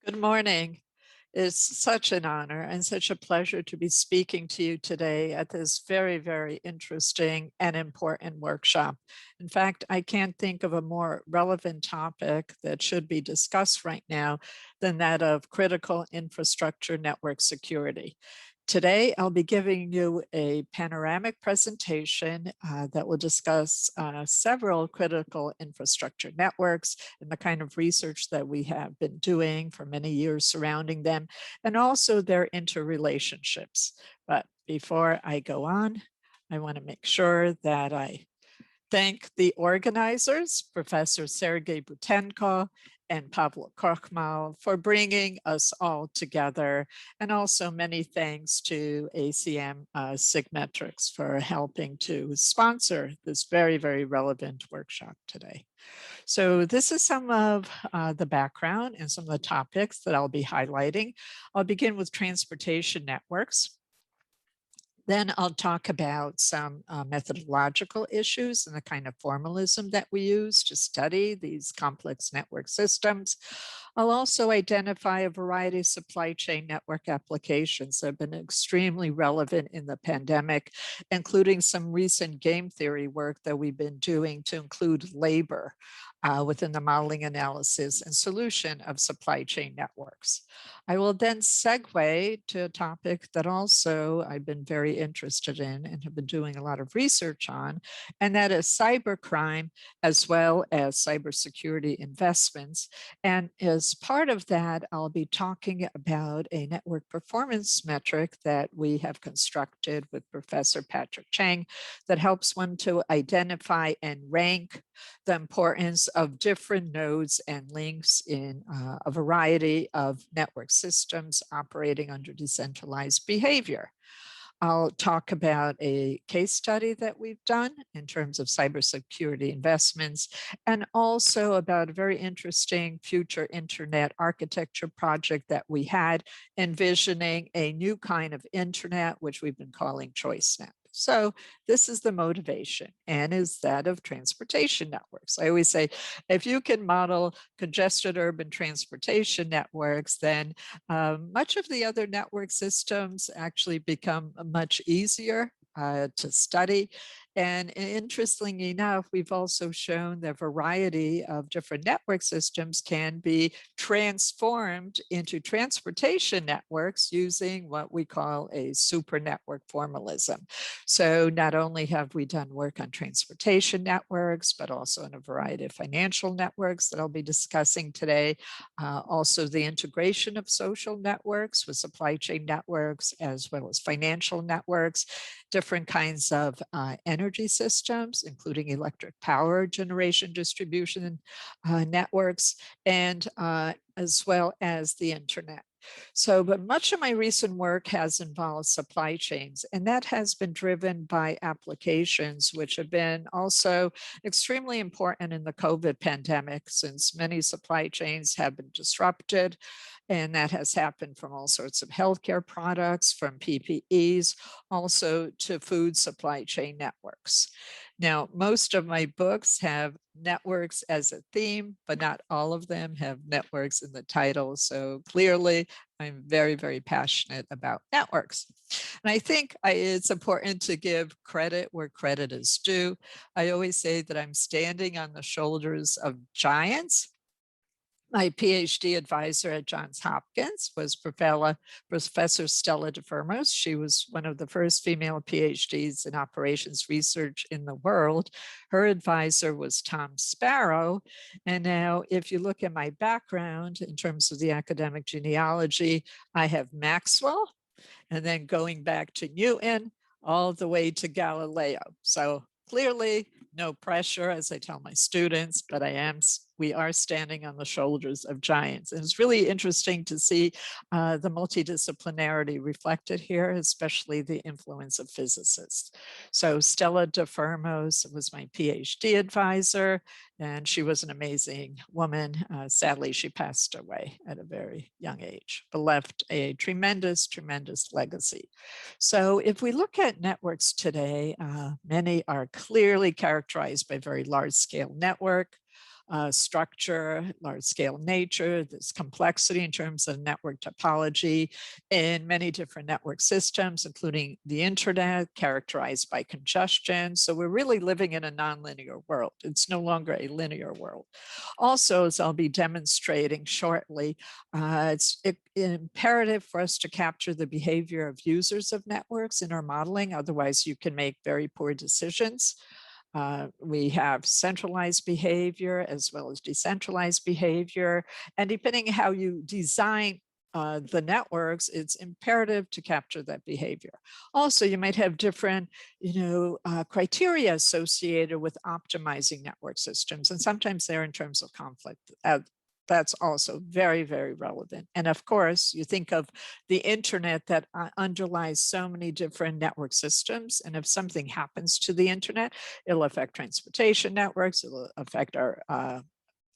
Good morning. It's such an honor and such a pleasure to be speaking to you today at this very, very interesting and important workshop. In fact, I can't think of a more relevant topic that should be discussed right now than that of critical infrastructure network security. Today, I'll be giving you a panoramic presentation that will discuss several critical infrastructure networks and the kind of research that we have been doing for many years surrounding them, and also their interrelationships. But before I go on, I want to make sure that I thank the organizers, Professor Sergei Butenko and Pavlo Kochmal, for bringing us all together. And also many thanks to ACM Sigmetrics for helping to sponsor this very, very relevant workshop today. So this is some of the background and some of the topics that I'll be highlighting. I'll begin with transportation networks. Then I'll talk about some methodological issues and the kind of formalism that we use to study these complex network systems. I'll also identify a variety of supply chain network applications that have been extremely relevant in the pandemic, including some recent game theory work that we've been doing to include labor within the modeling, analysis, and solution of supply chain networks. I will then segue to a topic that also I've been very interested in and have been doing a lot of research on, and that is cybercrime as well as cybersecurity investments. And as part of that, I'll be talking about a network performance metric that we have constructed with Professor Patrick Chang that helps one to identify and rank the importance of different nodes and links in a variety of network systems operating under decentralized behavior. I'll talk about a case study that we've done in terms of cybersecurity investments, and also about a very interesting future internet architecture project that we had, envisioning a new kind of internet, which we've been calling ChoiceNet. So this is the motivation, and is that of transportation networks. I always say, if you can model congested urban transportation networks, then much of the other network systems actually become much easier to study. And interestingly enough, we've also shown that a variety of different network systems can be transformed into transportation networks using what we call a super network formalism. So not only have we done work on transportation networks, but also in a variety of financial networks that I'll be discussing today. Also the integration of social networks with supply chain networks, as well as financial networks, different kinds of energy systems, including electric power generation distribution networks, and as well as the internet. So, but much of my recent work has involved supply chains, and that has been driven by applications which have been also extremely important in the COVID pandemic, since many supply chains have been disrupted. And that has happened from all sorts of healthcare products, from PPEs, also to food supply chain networks. Now, most of my books have networks as a theme, but not all of them have networks in the title. So clearly, I'm very, very passionate about networks. And I think it's important to give credit where credit is due. I always say that I'm standing on the shoulders of giants. My PhD advisor at Johns Hopkins was Professor Stella DeFermos. She was one of the first female PhDs in operations research in the world. Her advisor was Tom Sparrow. And now, if you look at my background in terms of the academic genealogy, I have Maxwell, and then going back to Newton, all the way to Galileo. So clearly, no pressure, as I tell my students, but we are standing on the shoulders of giants. And it's really interesting to see the multidisciplinarity reflected here, especially the influence of physicists. So Stella DeFermos was my PhD advisor, and she was an amazing woman. Sadly, she passed away at a very young age, but left a tremendous, tremendous legacy. So if we look at networks today, many are clearly characterized by very large scale network. structure, large-scale nature, this complexity in terms of network topology in many different network systems, including the internet, characterized by congestion. So we're really living in a nonlinear world. It's no longer a linear world. Also, as I'll be demonstrating shortly, it's imperative for us to capture the behavior of users of networks in our modeling. Otherwise, you can make very poor decisions. We have centralized behavior as well as decentralized behavior. And depending how you design the networks, it's imperative to capture that behavior. Also, you might have different, criteria associated with optimizing network systems, and sometimes they're in terms of conflict. That's also very, very relevant. And of course, you think of the internet that underlies so many different network systems. And if something happens to the internet, it'll affect transportation networks, it'll affect our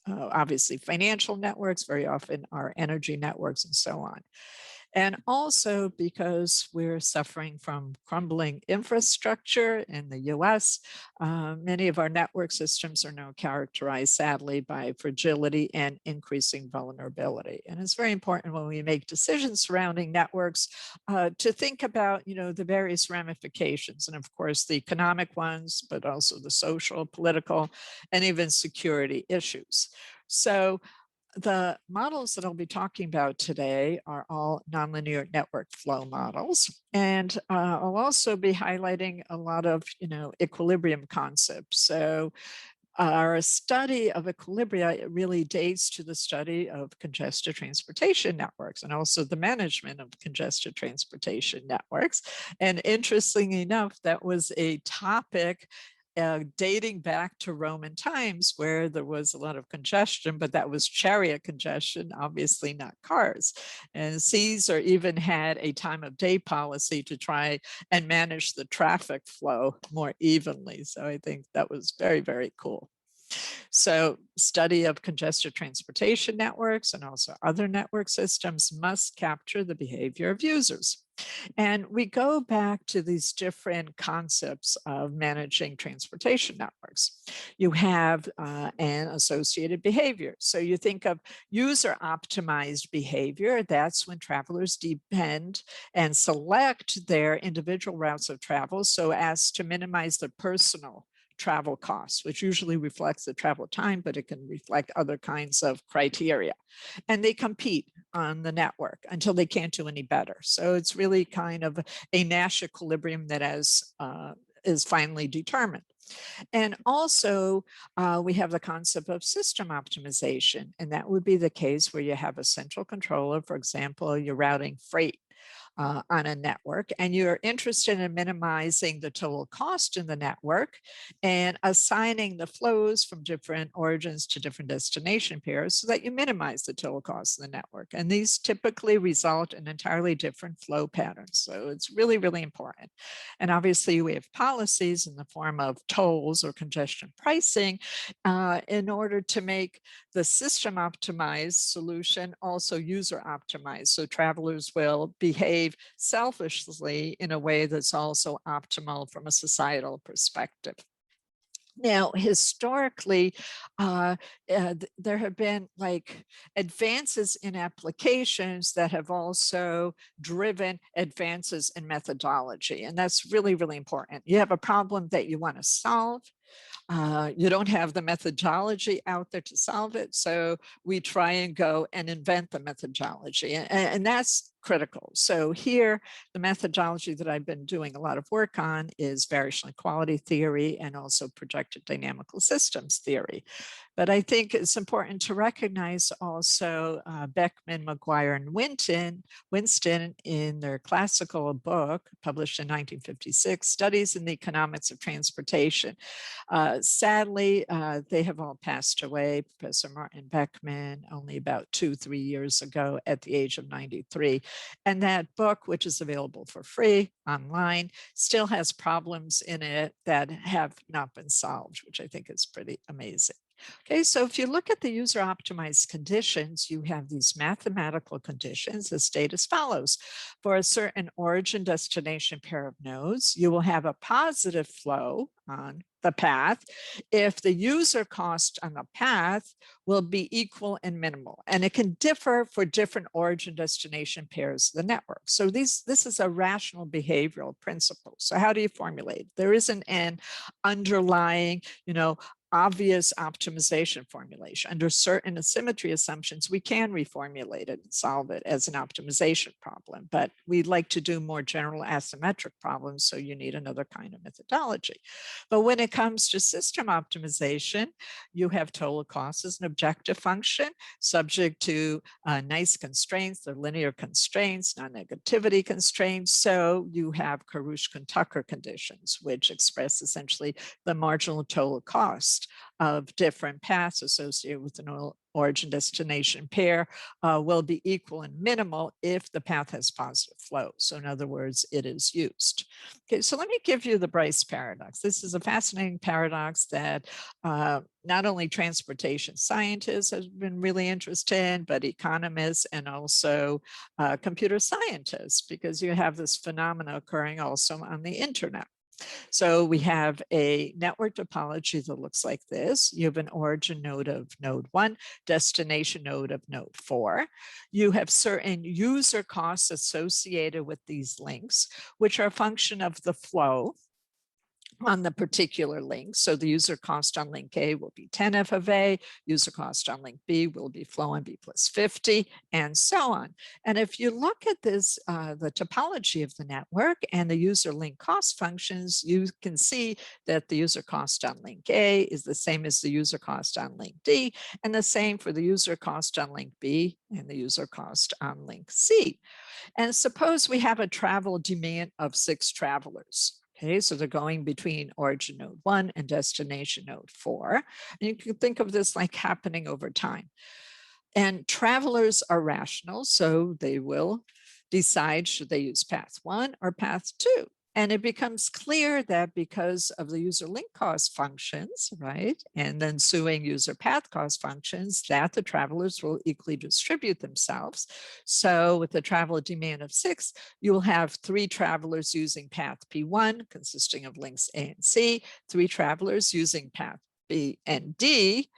obviously financial networks, very often our energy networks, and so on. And also because we're suffering from crumbling infrastructure in the US, many of our network systems are now characterized, sadly, by fragility and increasing vulnerability. And it's very important when we make decisions surrounding networks to think about, the various ramifications, and of course the economic ones, but also the social, political, and even security issues. So the models that I'll be talking about today are all nonlinear network flow models. And I'll also be highlighting a lot of, equilibrium concepts. So our study of equilibria really dates to the study of congested transportation networks and also the management of congested transportation networks. And interestingly enough, that was a topic dating back to Roman times where there was a lot of congestion, but that was chariot congestion, obviously not cars. And Caesar even had a time of day policy to try and manage the traffic flow more evenly. So I think that was very, very cool. So study of congested transportation networks and also other network systems must capture the behavior of users. And we go back to these different concepts of managing transportation networks. You have an associated behavior. So you think of user optimized behavior. That's when travelers depend and select their individual routes of travel so as to minimize their personal travel costs, which usually reflects the travel time, but it can reflect other kinds of criteria. And they compete on the network until they can't do any better. So it's really kind of a Nash equilibrium that is finally determined. And also, we have the concept of system optimization, and that would be the case where you have a central controller. For example, you're routing freight on a network, and you're interested in minimizing the total cost in the network and assigning the flows from different origins to different destination pairs so that you minimize the total cost of the network. And these typically result in entirely different flow patterns. So it's really, really important. And obviously we have policies in the form of tolls or congestion pricing in order to make the system optimized solution also user optimized. So travelers will behave selfishly in a way that's also optimal from a societal perspective. Now, historically, there have been advances in applications that have also driven advances in methodology. And that's really, really important. You have a problem that you want to solve. You don't have the methodology out there to solve it. So we try and go and invent the methodology. And that's critical. So here, the methodology that I've been doing a lot of work on is variational inequality theory and also projected dynamical systems theory. But I think it's important to recognize also Beckman, McGuire, and Winston in their classical book published in 1956, Studies in the Economics of Transportation. Sadly, they have all passed away. Professor Martin Beckman only about 2-3 years ago at the age of 93. And that book, which is available for free online, still has problems in it that have not been solved, which I think is pretty amazing. Okay, so if you look at the user optimized conditions, you have these mathematical conditions that state as follows. For a certain origin destination pair of nodes, you will have a positive flow on the path if the user cost on the path will be equal and minimal. And it can differ for different origin destination pairs of the network. So this is a rational behavioral principle. So how do you formulate? There isn't an underlying, obvious optimization formulation. Under certain asymmetry assumptions, we can reformulate it and solve it as an optimization problem, but we'd like to do more general asymmetric problems, so you need another kind of methodology. But when it comes to system optimization, you have total cost as an objective function subject to nice constraints, the linear constraints, non-negativity constraints. So you have Karushkin-Tucker conditions, which express essentially the marginal total cost of different paths associated with an origin destination pair will be equal and minimal if the path has positive flow. So in other words, it is used. Okay, so let me give you the Bryce paradox. This is a fascinating paradox that not only transportation scientists have been really interested in, but economists and also computer scientists, because you have this phenomena occurring also on the internet. So we have a network topology that looks like this. You have an origin node of node 1, destination node of node 4. You have certain user costs associated with these links, which are a function of the flow on the particular link. So the user cost on link A will be 10 F of A, user cost on link B will be flow on B plus 50, and so on. And if you look at this, the topology of the network and the user link cost functions, you can see that the user cost on link A is the same as the user cost on link D, and the same for the user cost on link B and the user cost on link C. And suppose we have a travel demand of 6 travelers. Okay, so they're going between origin node 1 and destination node 4. And you can think of this like happening over time. And travelers are rational, so they will decide should they use path 1 or path 2. And it becomes clear that because of the user link cost functions, right, and then ensuing user path cost functions, that the travelers will equally distribute themselves. So with the traveler demand of 6, you will have 3 travelers using path P1, consisting of links A and C, 3 travelers using path B and D.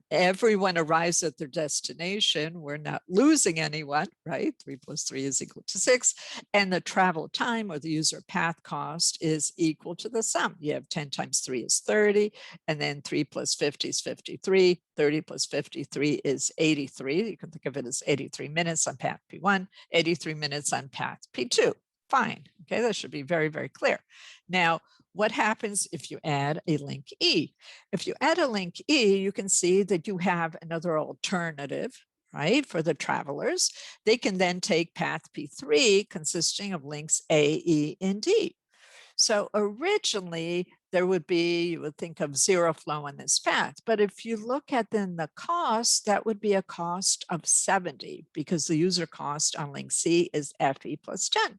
Everyone arrives at their destination. We're not losing anyone, right? 3 plus 3 is equal to 6. And the travel time, or the user path cost, is equal to the sum. You have 10 times 3 is 30, and then 3 plus 50 is 53. 30 plus 53 is 83. You can think of it as 83 minutes on path P1, 83 minutes on path P2. Fine. Okay, that should be very, very clear. Now, what happens if you add a link E? If you add a link E, you can see that you have another alternative, right, for the travelers. They can then take path P3 consisting of links A, E, and D. So originally there would be, you would think of 0 flow on this path. But if you look at then the cost, that would be a cost of 70, because the user cost on link C is FE plus 10.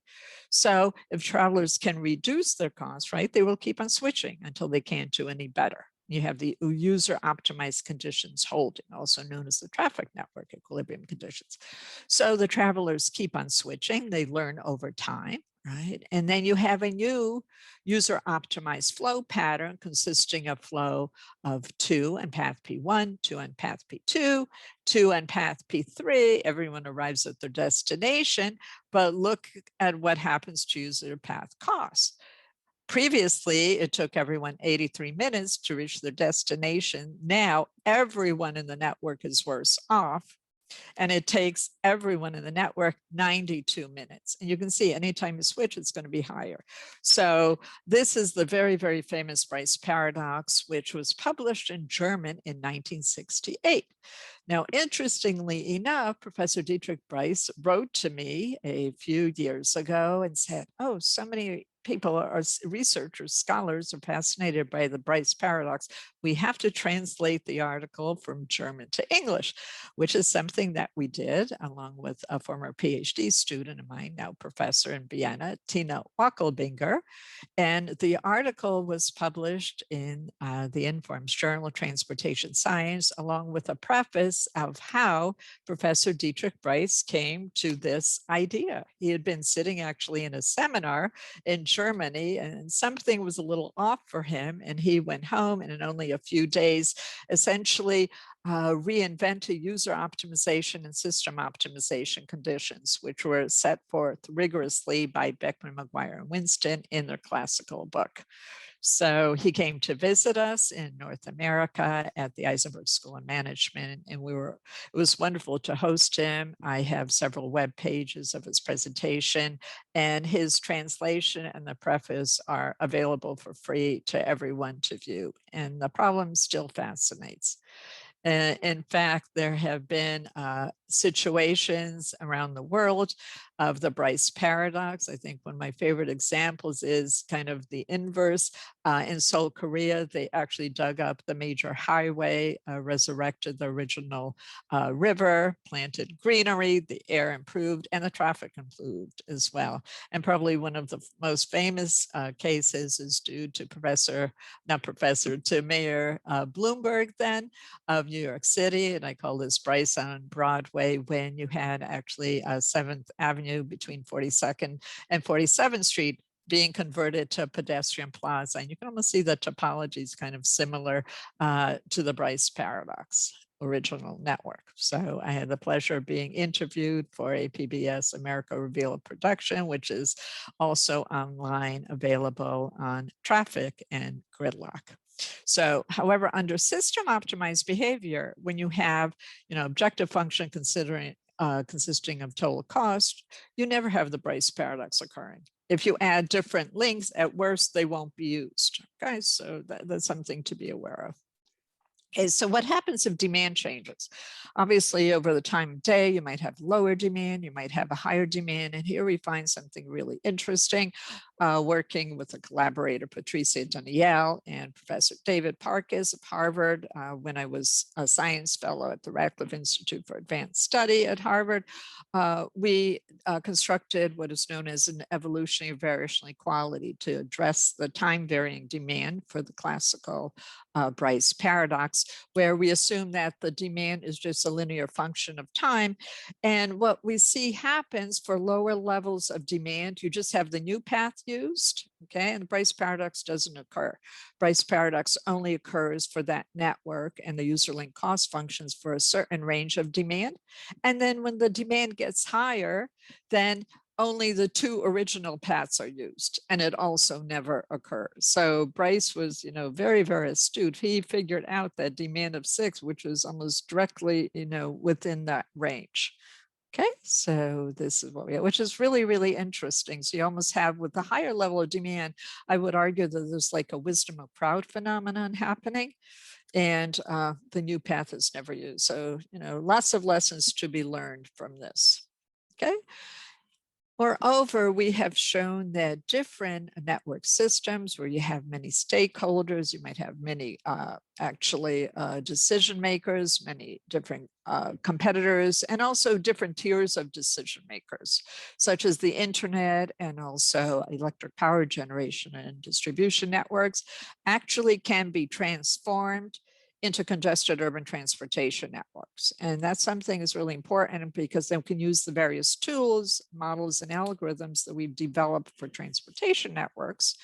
So if travelers can reduce their costs, right, they will keep on switching until they can't do any better. You have the user optimized conditions holding, also known as the traffic network equilibrium conditions. So the travelers keep on switching, they learn over time, right? And then you have a new user optimized flow pattern consisting of flow of 2 and path P1, 2 and path P2, 2 and path P3. Everyone arrives at their destination, but look at what happens to user path costs. Previously, it took everyone 83 minutes to reach their destination. Now, everyone in the network is worse off, and it takes everyone in the network 92 minutes. And you can see anytime you switch, it's going to be higher. So this is the very, very famous Bryce paradox, which was published in German in 1968. Now, interestingly enough, Professor Dietrich Bryce wrote to me a few years ago and said, oh, so many people are researchers, scholars are fascinated by the Bryce paradox. We have to translate the article from German to English, which is something that we did along with a former PhD student of mine, now professor in Vienna, Tina Wackelbinger. And the article was published in the Informs Journal of Transportation Science, along with a preface of how Professor Dietrich Bryce came to this idea. He had been sitting actually in a seminar in Germany, and something was a little off for him, and he went home and in only a few days essentially reinvented user optimization and system optimization conditions, which were set forth rigorously by Beckman, McGuire, and Winston in their classical book. So he came to visit us in North America at the Eisenberg School of Management, and it was wonderful to host him. I have several web pages of his presentation, and his translation and the preface are available for free to everyone to view. And the problem still fascinates. In fact, there have been situations around the world of the Bryce paradox. I think one of my favorite examples is kind of the inverse. In Seoul, Korea, they actually dug up the major highway, resurrected the original river, planted greenery, the air improved, and the traffic improved as well. And probably one of the most famous cases is due to Mayor Bloomberg then of New York City. And I call this Bryce on Broadway, when you had actually 7th Avenue between 42nd and 47th Street being converted to a pedestrian plaza. And you can almost see the topology is kind of similar to the Bryce paradox original network. So I had the pleasure of being interviewed for a PBS America Revealed production, which is also online, available on Traffic and Gridlock. So, however, under system optimized behavior, when you have, objective function consisting of total cost, you never have the Bryce paradox occurring. If you add different links, at worst, they won't be used. Okay, so that's something to be aware of. Okay, so what happens if demand changes? Obviously, over the time of day, you might have lower demand, you might have a higher demand. And here we find something really interesting, working with a collaborator, Patricia Danielle, and Professor David Parkes of Harvard, when I was a science fellow at the Radcliffe Institute for Advanced Study at Harvard. We constructed what is known as an evolutionary variational equality to address the time varying demand for the classical Bryce paradox, where we assume that the demand is just a linear function of time. And what we see happens for lower levels of demand, you just have the new path used, okay? And the Bryce paradox doesn't occur. Bryce paradox only occurs for that network and the user link cost functions for a certain range of demand. And then when the demand gets higher, then only the two original paths are used, and it also never occurs. So Bryce was, very, very astute. He figured out that demand of 6, which was almost directly, within that range. Okay, so this is what we have, which is really, really interesting. So you almost have, with the higher level of demand, I would argue that there's like a wisdom of crowd phenomenon happening, and the new path is never used. So, lots of lessons to be learned from this. Okay. Moreover, we have shown that different network systems where you have many stakeholders, you might have many decision makers, many different competitors, and also different tiers of decision makers, such as the internet and also electric power generation and distribution networks, actually can be transformed into congested urban transportation networks. And that's something that's really important, because then we can use the various tools, models, and algorithms that we've developed for transportation networks,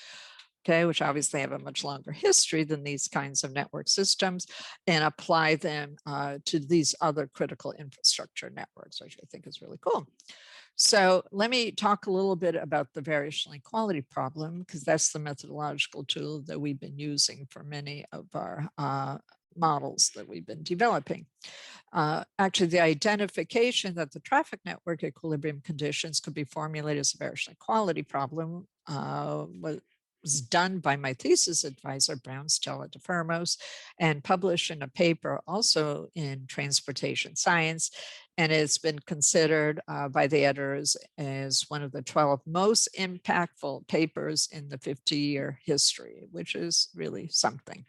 okay, which obviously have a much longer history than these kinds of network systems, and apply them to these other critical infrastructure networks, which I think is really cool. So let me talk a little bit about the variational equality problem, because that's the methodological tool that we've been using for many of our models that we've been developing. Actually, the identification that the traffic network equilibrium conditions could be formulated as a variational equality problem was done by my thesis advisor, Brown, Stella DeFermos, and published in a paper also in Transportation Science. And it's been considered by the editors as one of the 12 most impactful papers in the 50-year history, which is really something.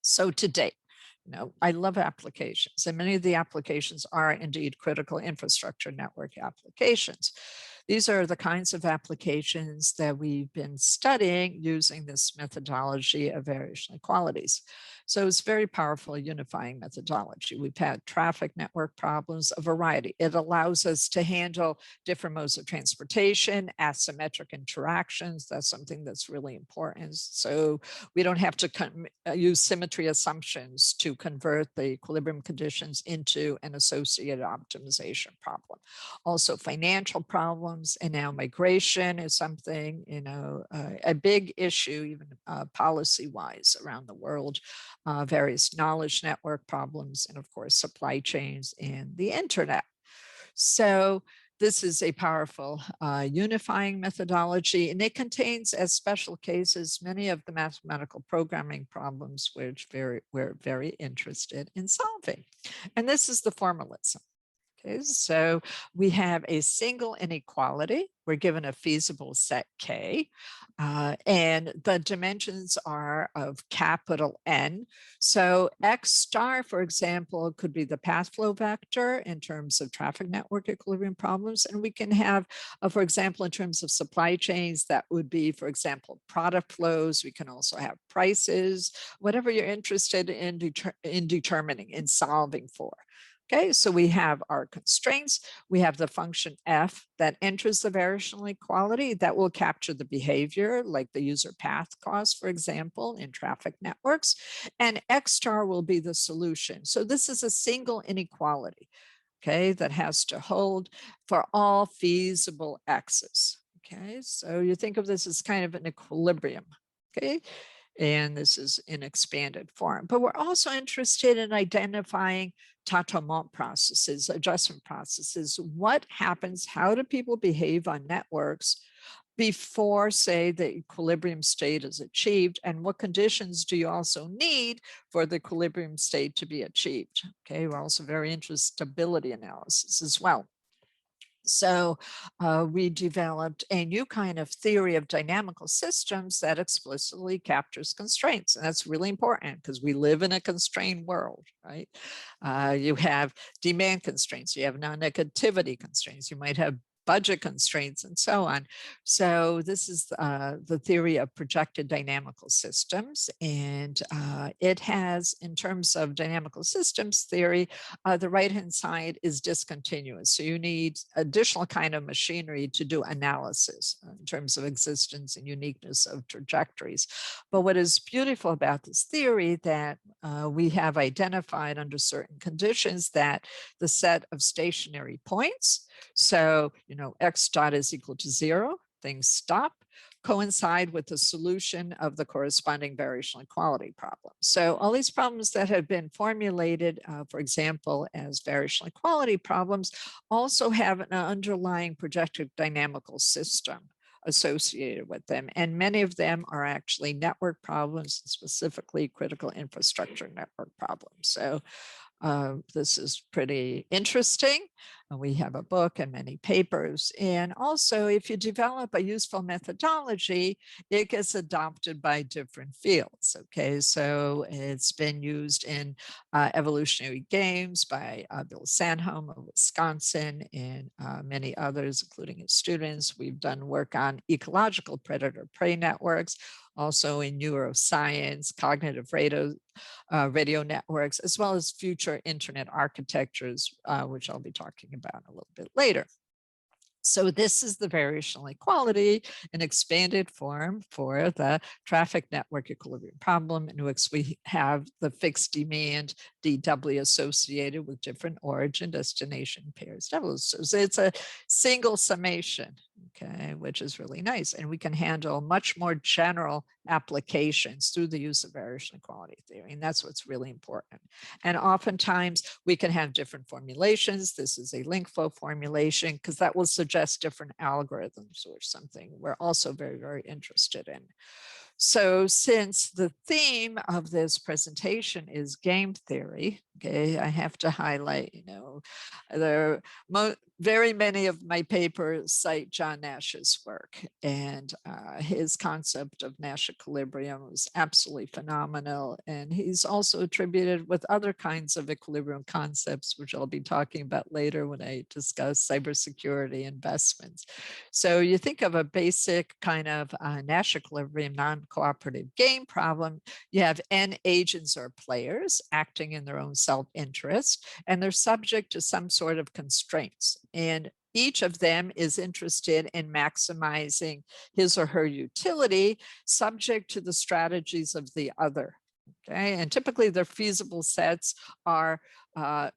So to date, I love applications, and many of the applications are indeed critical infrastructure network applications. These are the kinds of applications that we've been studying using this methodology of variational equalities. So it's very powerful unifying methodology. We've had traffic network problems, a variety. It allows us to handle different modes of transportation, asymmetric interactions. That's something that's really important. So we don't have to use symmetry assumptions to convert the equilibrium conditions into an associated optimization problem. Also financial problems, and now migration is something, a big issue, even policy-wise around the world. Various knowledge network problems, and of course, supply chains and the internet. So this is a powerful unifying methodology, and it contains, as special cases, many of the mathematical programming problems which we're very interested in solving. And this is the formalism. Okay, so we have a single inequality. We're given a feasible set K, and the dimensions are of capital N. So X star, for example, could be the path flow vector in terms of traffic network equilibrium problems. And we can have, for example, in terms of supply chains, that would be, for example, product flows. We can also have prices, whatever you're interested in determining, in solving for. Okay, so we have our constraints. We have the function f that enters the variational equality that will capture the behavior, like the user path cost, for example, in traffic networks. And x star will be the solution. So this is a single inequality, okay, that has to hold for all feasible x's. Okay, so you think of this as kind of an equilibrium. Okay, and this is in expanded form. But we're also interested in identifying tâtonnement processes, adjustment processes. What happens? How do people behave on networks before, say, the equilibrium state is achieved? And what conditions do you also need for the equilibrium state to be achieved? Okay, we're also very interested in stability analysis as well. So we developed a new kind of theory of dynamical systems that explicitly captures constraints. And that's really important because we live in a constrained world, right? You have demand constraints, you have non-negativity constraints, you might have budget constraints, and so on. So this is the theory of projected dynamical systems. And it has, in terms of dynamical systems theory, the right-hand side is discontinuous. So you need additional kind of machinery to do analysis in terms of existence and uniqueness of trajectories. But what is beautiful about this theory that we have identified under certain conditions that the set of stationary points, so, x dot is equal to 0, things stop, coincide with the solution of the corresponding variational equality problem. So all these problems that have been formulated, for example, as variational equality problems, also have an underlying projected dynamical system associated with them. And many of them are actually network problems, specifically critical infrastructure network problems. So this is pretty interesting. We have a book and many papers. And also, if you develop a useful methodology, it gets adopted by different fields. Okay, so it's been used in evolutionary games by Bill Sanholm of Wisconsin and many others, including his students. We've done work on ecological predator-prey networks, also in neuroscience, cognitive radio networks, as well as future internet architectures, which I'll be talking about a little bit later. So this is the variational equality in expanded form for the traffic network equilibrium problem, in which we have the fixed demand DW associated with different origin destination pairs. So it's a single summation, okay, which is really nice. And we can handle much more general applications through the use of variational equality theory. And that's what's really important. And oftentimes we can have different formulations. This is a link flow formulation because that will suggest different algorithms or something we're also very, very interested in. So since the theme of this presentation is game theory, okay, I have to highlight, there are very many of my papers cite John Nash's work, and his concept of Nash equilibrium was absolutely phenomenal. And he's also attributed with other kinds of equilibrium concepts, which I'll be talking about later when I discuss cybersecurity investments. So you think of a basic kind of Nash equilibrium non-cooperative game problem. You have n agents or players acting in their own self-interest, and they're subject to some sort of constraints. And each of them is interested in maximizing his or her utility, subject to the strategies of the other. Okay, and typically their feasible sets are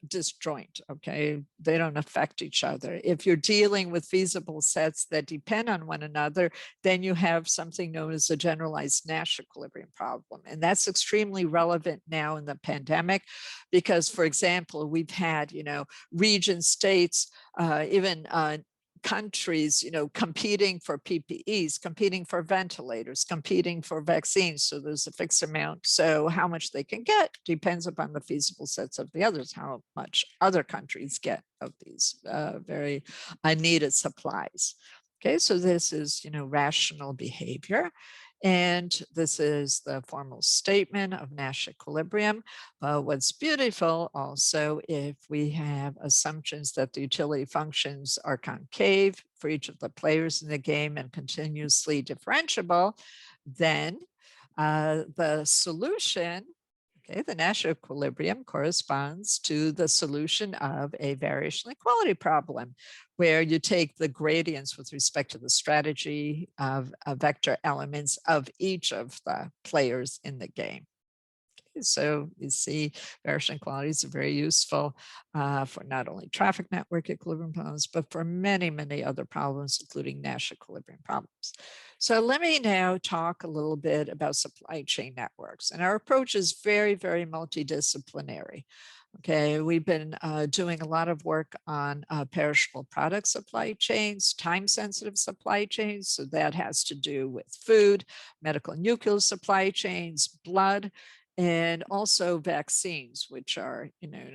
disjoint. Okay, they don't affect each other. If you're dealing with feasible sets that depend on one another, then you have something known as a generalized Nash equilibrium problem. And that's extremely relevant now in the pandemic, because, for example, we've had, region states, even countries, competing for PPEs, competing for ventilators, competing for vaccines. So there's a fixed amount. So how much they can get depends upon the feasible sets of the others, how much other countries get of these very needed supplies. Okay, so this is, rational behavior. And this is the formal statement of Nash equilibrium. What's beautiful also, if we have assumptions that the utility functions are concave for each of the players in the game and continuously differentiable, then the solution, okay, the Nash equilibrium corresponds to the solution of a variational equality problem, where you take the gradients with respect to the strategy of vector elements of each of the players in the game. So you see, variational equalities are very useful for not only traffic network equilibrium problems, but for many, many other problems, including Nash equilibrium problems. So let me now talk a little bit about supply chain networks. And our approach is very, very multidisciplinary. Okay, we've been doing a lot of work on perishable product supply chains, time-sensitive supply chains. So that has to do with food, medical and nuclear supply chains, blood, and also vaccines, which are,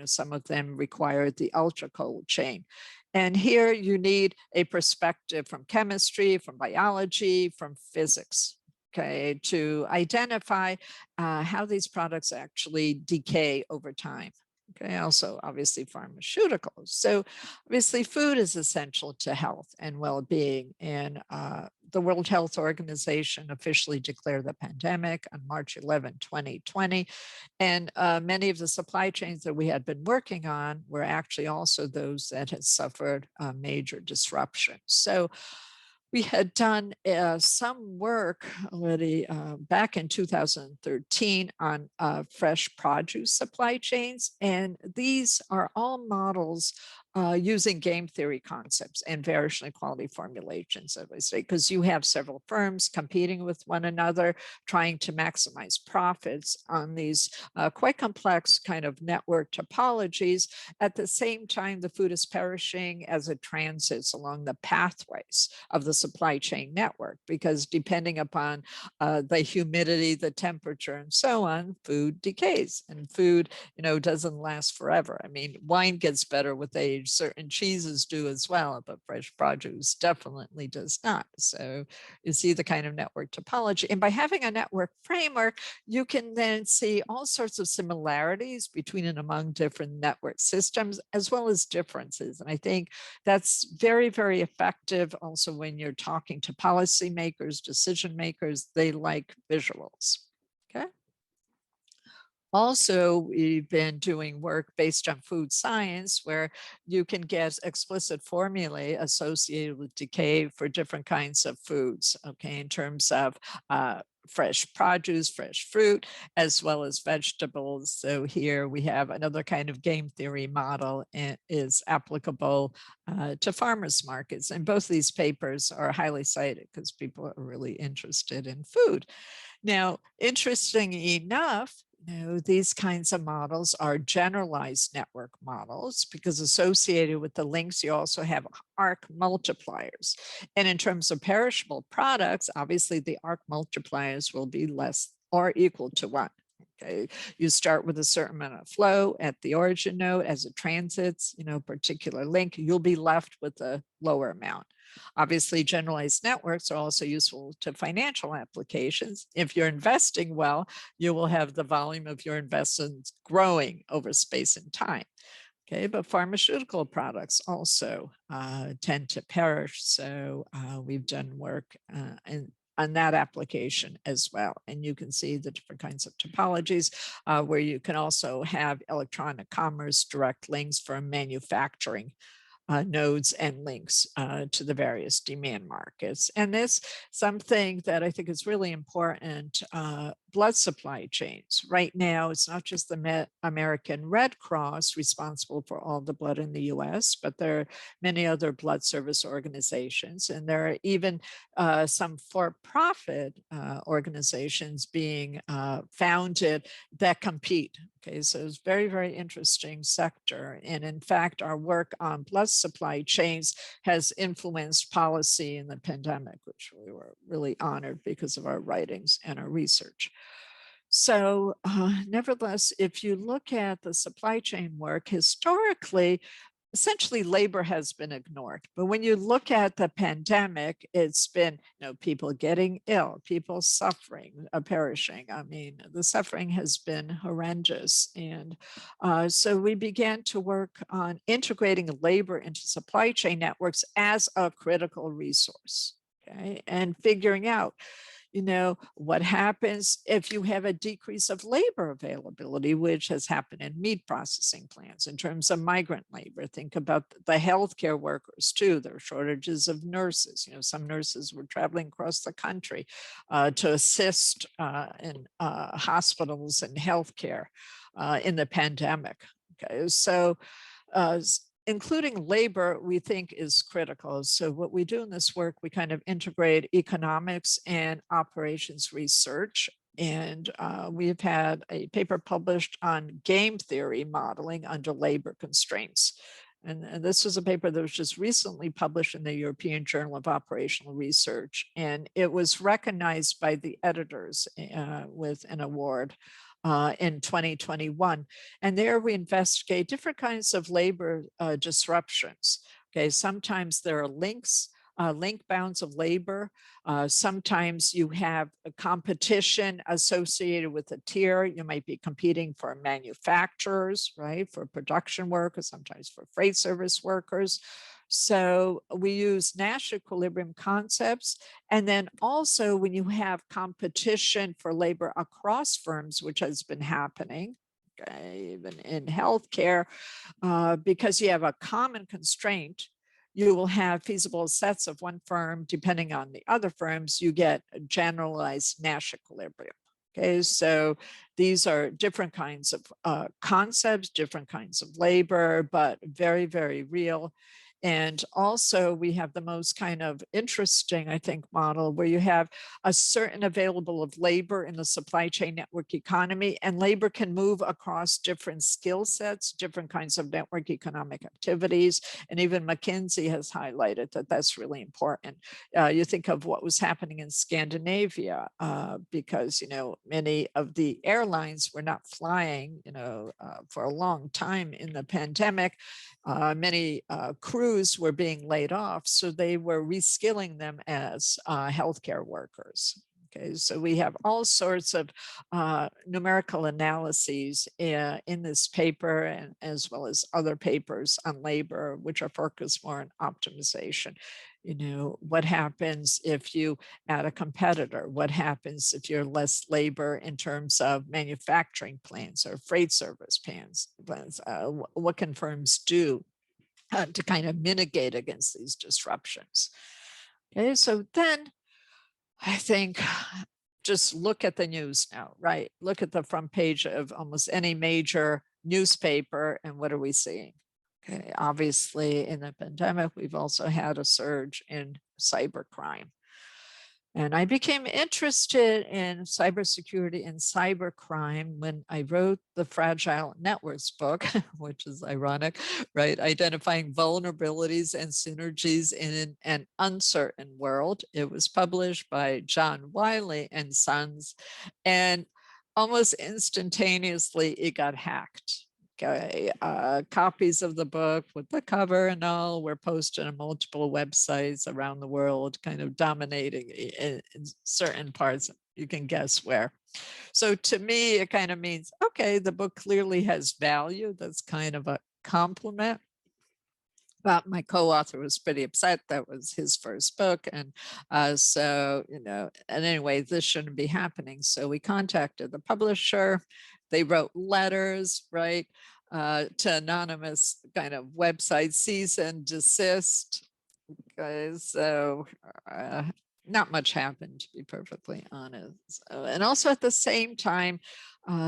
some of them require the ultra cold chain. And here you need a perspective from chemistry, from biology, from physics, okay, to identify how these products actually decay over time. Okay, also obviously pharmaceuticals. So obviously food is essential to health and well-being. And the World Health Organization officially declared the pandemic on March 11, 2020. And many of the supply chains that we had been working on were actually also those that had suffered major disruption. So we had done some work already back in 2013 on fresh produce supply chains. And these are all models using game theory concepts and variational equality formulations, as I say, because you have several firms competing with one another, trying to maximize profits on these quite complex kind of network topologies. At the same time, the food is perishing as it transits along the pathways of the supply chain network, because depending upon the humidity, the temperature, and so on, food decays, and food, doesn't last forever. I mean, wine gets better with age, certain cheeses do as well, but fresh produce definitely does not. So you see the kind of network topology. And by having a network framework, you can then see all sorts of similarities between and among different network systems, as well as differences. And I think that's very, very effective also when you're talking to policymakers, decision makers. They like visuals. Okay. Also, we've been doing work based on food science, where you can get explicit formulae associated with decay for different kinds of foods, okay, in terms of fresh produce, fresh fruit, as well as vegetables. So here we have another kind of game theory model, and is applicable to farmers markets. And both these papers are highly cited because people are really interested in food. Now, interesting enough, These kinds of models are generalized network models because associated with the links, you also have arc multipliers. And in terms of perishable products, obviously the arc multipliers will be less or equal to 1. Okay, you start with a certain amount of flow at the origin node. As it transits, particular link, you'll be left with a lower amount. Obviously, generalized networks are also useful to financial applications. If you're investing well, you will have the volume of your investments growing over space and time. Okay, but pharmaceutical products also tend to perish. So we've done work on that application as well. And you can see the different kinds of topologies where you can also have electronic commerce direct links from manufacturing nodes and links to the various demand markets. And this something that I think is really important, blood supply chains. Right now, it's not just the American Red Cross responsible for all the blood in the US, but there are many other blood service organizations. And there are even some for-profit organizations being founded that compete. Okay, so it's very, very interesting sector. And in fact, our work on blood supply chains has influenced policy in the pandemic, which we were really honored because of our writings and our research. So nevertheless, if you look at the supply chain work historically, essentially labor has been ignored. But when you look at the pandemic, it's been people getting ill, people suffering, perishing. I mean, the suffering has been horrendous. And so we began to work on integrating labor into supply chain networks as a critical resource, okay, and figuring out what happens if you have a decrease of labor availability, which has happened in meat processing plants in terms of migrant labor. Think about the healthcare workers too. There are shortages of nurses. Some nurses were traveling across the country to assist in hospitals and healthcare in the pandemic. Okay, so including labor, we think is critical. So what we do in this work, we kind of integrate economics and operations research. And we've had a paper published on game theory modeling under labor constraints. And this was a paper that was just recently published in the European Journal of Operational Research. And it was recognized by the editors with an award in 2021. And there we investigate different kinds of labor disruptions. Okay, sometimes there are links, link bounds of labor. Sometimes you have a competition associated with a tier. You might be competing for manufacturers, right, for production workers, sometimes for freight service workers. So we use Nash equilibrium concepts. And then also when you have competition for labor across firms, which has been happening, okay, even in healthcare, because you have a common constraint, you will have feasible sets of one firm. Depending on the other firms, you get a generalized Nash equilibrium. Okay, so these are different kinds of concepts, different kinds of labor, but very, very real. And also we have the most kind of interesting, I think, model where you have a certain available of labor in the supply chain network economy, and labor can move across different skill sets, different kinds of network economic activities. And even McKinsey has highlighted that that's really important. You think of what was happening in Scandinavia because, many of the airlines were not flying, for a long time in the pandemic. Many crews were being laid off, so they were reskilling them as healthcare workers. Okay, so we have all sorts of numerical analyses in this paper, and as well as other papers on labor, which are focused more on optimization. What happens if you add a competitor? What happens if you're less labor in terms of manufacturing plants or freight service plants? What can firms do to kind of mitigate against these disruptions? Okay, so then I think just look at the news now, right? Look at the front page of almost any major newspaper, and what are we seeing? Okay, obviously in the pandemic, we've also had a surge in cybercrime. And I became interested in cybersecurity and cybercrime when I wrote the Fragile Networks book, which is ironic, right? Identifying vulnerabilities and synergies in an uncertain world. It was published by John Wiley and Sons, and almost instantaneously it got hacked. Okay, copies of the book with the cover and all were posted on multiple websites around the world, kind of dominating in certain parts. You can guess where. So to me, it kind of means, okay, the book clearly has value. That's kind of a compliment. But my co-author was pretty upset. That was his first book. And so, and anyway, this shouldn't be happening. So we contacted the publisher. They wrote letters, right, to anonymous kind of websites, cease and desist. So not much happened, to be perfectly honest. And also at the same time,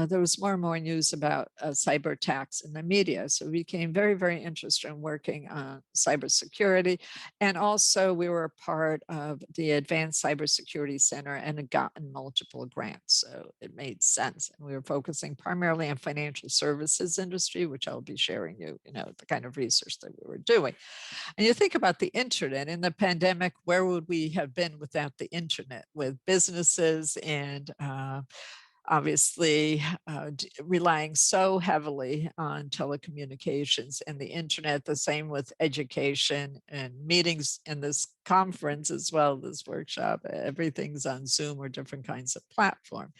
there was more and more news about cyber attacks in the media. So we became very, very interested in working on cybersecurity. And also we were a part of the Advanced Cybersecurity Center and had gotten multiple grants. So it made sense. And we were focusing primarily on financial services industry, which I'll be sharing you, the kind of research that we were doing. And you think about the internet in the pandemic, where would we have been without the internet, with businesses and obviously relying so heavily on telecommunications and the internet, the same with education and meetings in this conference as well, this workshop, everything's on Zoom or different kinds of platform.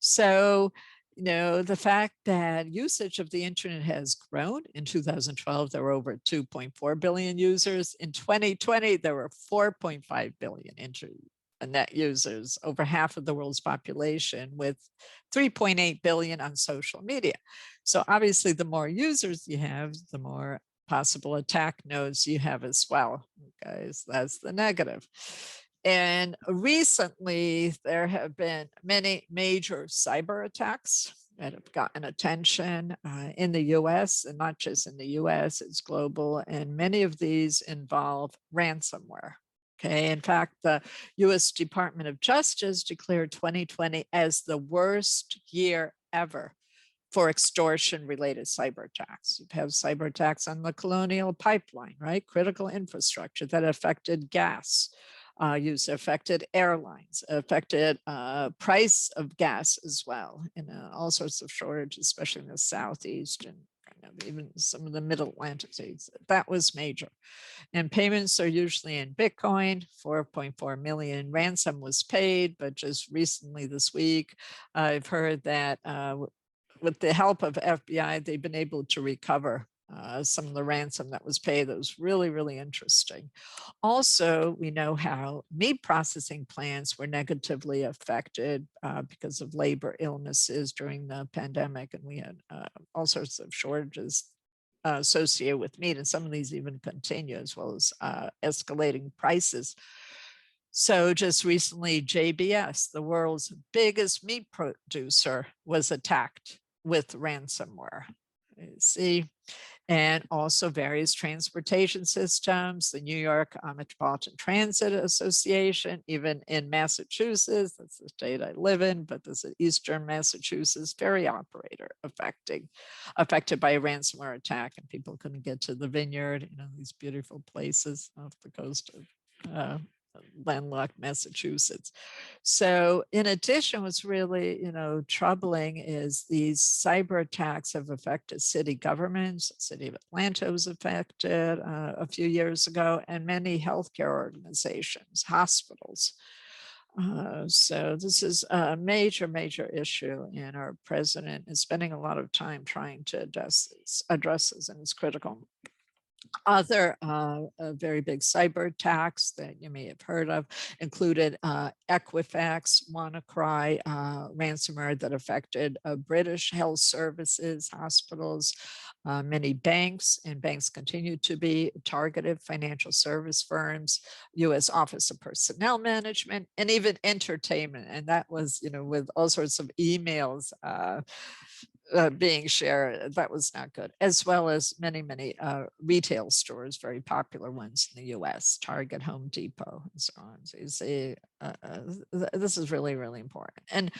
So, the fact that usage of the internet has grown. In 2012, there were over 2.4 billion users. In 2020, there were 4.5 billion net users, over half of the world's population, with 3.8 billion on social media. So obviously, the more users you have, the more possible attack nodes you have as well. Okay, so that's the negative. And recently, there have been many major cyber attacks that have gotten attention in the US, and not just in the US, it's global. And many of these involve ransomware. Okay, in fact, the US Department of Justice declared 2020 as the worst year ever for extortion-related cyber attacks. You have cyber attacks on the Colonial Pipeline, right? Critical infrastructure that affected gas use, affected airlines, affected price of gas as well, and all sorts of shortages, especially in the Southeast and kind of even some of the Middle Atlantic states. That was major. And payments are usually in Bitcoin. 4.4 million ransom was paid, but just recently this week, I've heard that with the help of FBI, they've been able to recover some of the ransom that was paid. That was really, really interesting. Also, we know how meat processing plants were negatively affected because of labor illnesses during the pandemic, and we had all sorts of shortages associated with meat, and some of these even continue, as well as escalating prices. So just recently, JBS, the world's biggest meat producer, was attacked with ransomware. You see, and also various transportation systems, the New York Metropolitan Transit Association, even in Massachusetts, that's the state I live in, but this is Eastern Massachusetts, ferry operator affected by a ransomware attack, and people couldn't get to the Vineyard, these beautiful places off the coast of landlocked Massachusetts. So in addition, what's really, troubling is these cyber attacks have affected city governments. The city of Atlanta was affected a few years ago, and many healthcare organizations, hospitals. So this is a major, major issue, and our president is spending a lot of time trying to address this, and it's critical. Other very big cyber attacks that you may have heard of included Equifax, WannaCry ransomware that affected British health services, hospitals, many banks, and banks continue to be targeted, financial service firms, U.S. Office of Personnel Management, and even entertainment. And that was, with all sorts of emails being shared. That was not good, as well as many retail stores, very popular ones in the US, Target, Home Depot, and so on. So you see, this is really important. And